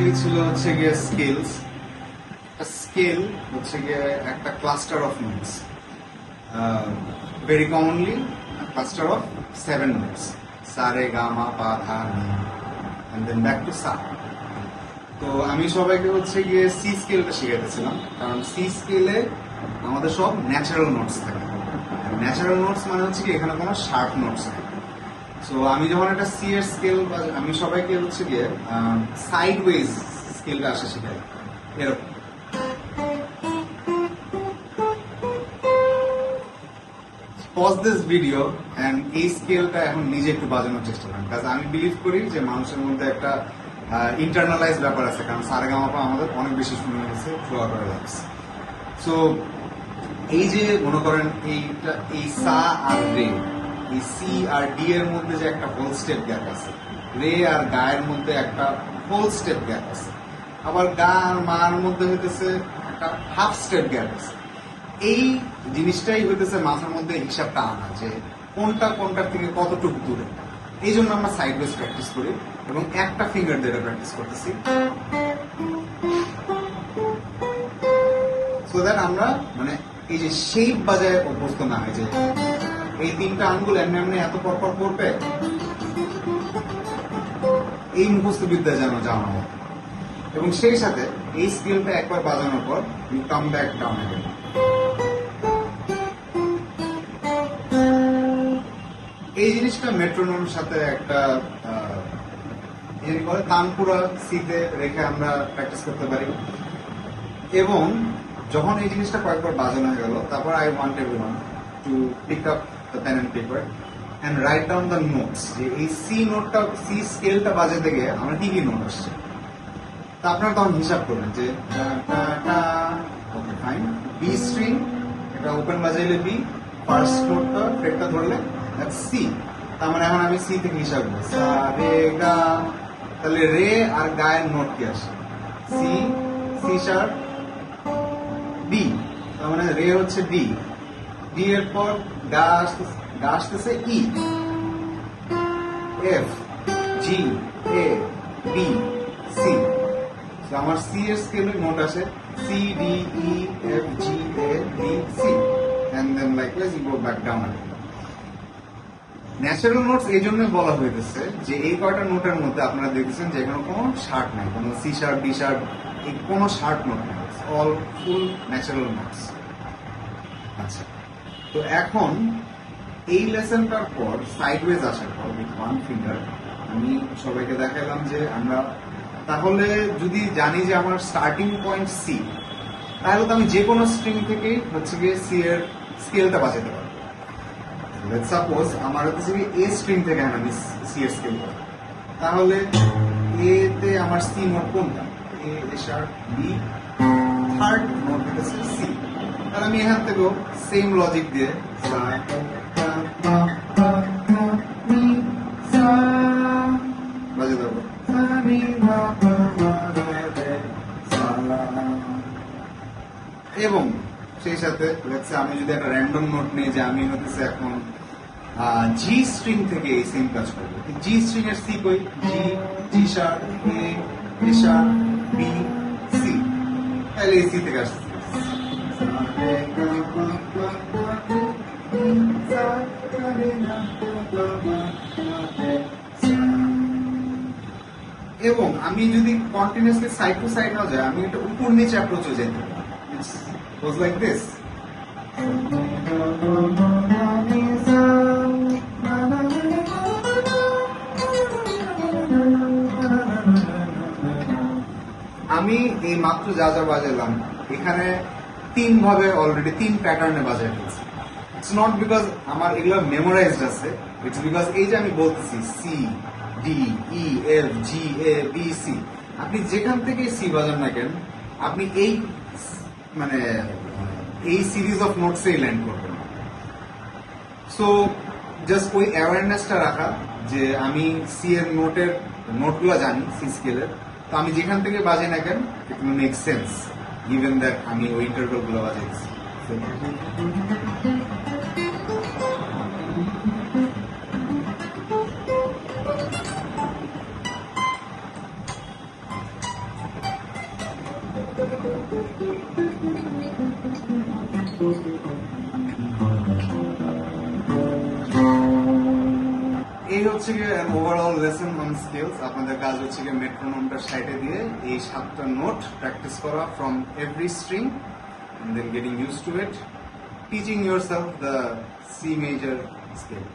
Basically ছিল হচ্ছে গিয়ে স্কেলস। স্কেল হচ্ছে গিয়ে একটা cluster of notes, very commonly cluster of 7 notes, সা রে গা মা পা ধা নি, এন্ড দেন ব্যাক টু সা। তো আমি সবাইকে হচ্ছে গিয়ে সি স্কেলটা শিখাইতেছিলাম, কারণ সি স্কেলে আমাদের সব ন্যাচারাল নোটস থাকে। ন্যাচারাল নোটস মানে হচ্ছে কি এখানে কোনো শার্প নোটস নেই। সো আমি যখন একটা সি এর স্কেল, আমি সবাইকে হচ্ছে গিয়ে সাইড ওয়েজ স্কেলটা আসে শিখাই, এরকম। পজ দিস ভিডিও অ্যান্ড এই স্কেলটা এখন নিজে একটু বাজানোর চেষ্টা করেন, কারণ আমি বিলিভ করি যে মানুষের মধ্যে একটা ইন্টারনালাইজ ব্যাপার আছে, কারণ সারেগামাপা আমাদের অনেক বেশি শুনে গেছে থ্রু আওয়ার লাইফস। সো এই যে মনে করেন এই সা আর রে, এই সি আর ডি এর মধ্যে যে একটা হোল স্টেপ গ্যাপ আছে, রে আর গায়ের মধ্যে একটা হোল স্টেপ গ্যাপ আছে, আবার গা আর মার মধ্যে হইতেছে একটা হাফ স্টেপ গ্যাপ আছে। এই জিনিসটাই হইতেছে মাথার মধ্যে হিসাবটা আনা, যে কোনটার থেকে কতটুকু দূরে। এই জন্য আমরা সাইড ওয়েজ প্র্যাকটিস করি এবং একটা ফিঙ্গার দিয়ে প্র্যাকটিস করতেছি, সো দ্যাট আমরা মানে এই যে শেপ বাজায় অভ্যস্ত না হয়, যে এই 3টা আঙ্গুল এমনি এমনি এত পরপর করবে, এই মুখস্থ বিদ্যা যেন জানা হয়। এবং সেই সাথে এই স্কেলটা একবার বাজানোর পর you come back down again. এই জিনিসটা মেট্রোনোমের সাথে একটা তানপুরা সিতে রেখে আমরা প্র্যাকটিস করতে পারি। এবং যখন এই জিনিসটা কয়েকবার বাজানো হয়ে গেল, তারপর I want everyone to pick up the pen and paper and write down the notes, যে এই সি নোটটা, সি স্কেলটা বাজাতে গিয়ে আমরা কি কি নোট আসছে। তা আপনারা তখন হিসাব করবেন যে ওকে ফাইন, বি স্ট্রিং, এটা ওপেন বাজাইলে বি, ফার্স্ট নোটটা ফ্রেটটা ধরলে সি। তার মানে এখন আমি সি থেকে হিসাব করবো, সা রে গা, তাহলে রে আর গায়ের নোট কি আসে, সি, সি শার্প, ডি। তার মানে রে হচ্ছে ডি, ডি এর পর গা আসতেছে E, F, G, A, B, C. আমার সি এর স্কেলে নোট আসে C, D, E, F, G, A, B, C, and then likewise you go back down. Natural notes এই জন্য বলা হইতেছে যে এই কয়টা নোটের মধ্যে আপনারা দেখেছেন যে এখানে কোনো শার্ট নাই, কোনো সি শার্প, ডি শার্প, কোনো শার্ট নোট নেই, অল ফুল ন্যাচারাল নোটস। আচ্ছা, তো এখন এই লেসনটার পর সাইডওয়েজ আসার পর উইথ ওয়ান ফিঙ্গার আমি সবাইকে দেখালাম যে আমরা তাহলে যদি জানি যে আমার স্টার্টিং পয়েন্ট সি, তাহলে তো আমি যে কোনো স্ট্রিং থেকেই হচ্ছে গিয়ে সি এর স্কেলটা বাজাতে পারবো। লেটস সাপোজ আমার হচ্ছে কি এ স্ট্রিং থেকে আমি সি এর স্কেল করব, তাহলে এ তে আমার সি নোট কোনটা, এ শার্প, বি, থার্ড নোট হচ্ছে সি। তাহলে আমি এখান থেকেও সেম লজিক দিয়ে বাজাতে পারবো। এবং সেই সাথে আমি যদি একটা র্যান্ডম নোট নিই যে আমি হচ্ছে এখন জি স্ট্রিং থেকে এই সেম কাজ করবো, জি স্ট্রিং এর সি কই, জি, জি শার্প, এ শার্প, বি, সি, তাহলে এই সি থেকে আসছে। এবং আমি যদি কন্টিনিউসলি সাইড টু সাইড না যায়, আমি একটা উপর নিচে অ্যাপ্রোচে যেতে পারি, goes like this. আমি এই মাত্র যা যা বাজালাম এখানে 3 ভাবে অলরেডি 3 প্যাটার্নে বাজাই ফেলছি। ইটস নট বিকজ আমার এগুলো মেমোরাইজড আছে, ইটস বিকজ এই যে আমি বলতেছি C, D, E, F, G, A, B, C, আপনি যেখান থেকে সি বাজান না কেন, আপনি এই মানে এই সিরিজ অফ নোটসেই ল্যান্ড করবেন। সো জাস্ট ওই অ্যাওয়ারনেসটা রাখা যে আমি সি এর নোটগুলো জানি সি স্কেলের, তো আমি যেখান থেকে বাজাই না কেন it will make sense given that আমি ওই ইন্টারভ্যাল গুলো বাজাইছি। এই হচ্ছে গিয়ে ওভারঅল লেসন অন স্কিলস। আপনাদের কাজ হচ্ছে গিয়ে মেট্রোনোমটা সাইডে দিয়ে এই 7টা নোট প্র্যাকটিস করা from every string and then getting used to it, teaching yourself the C major scale.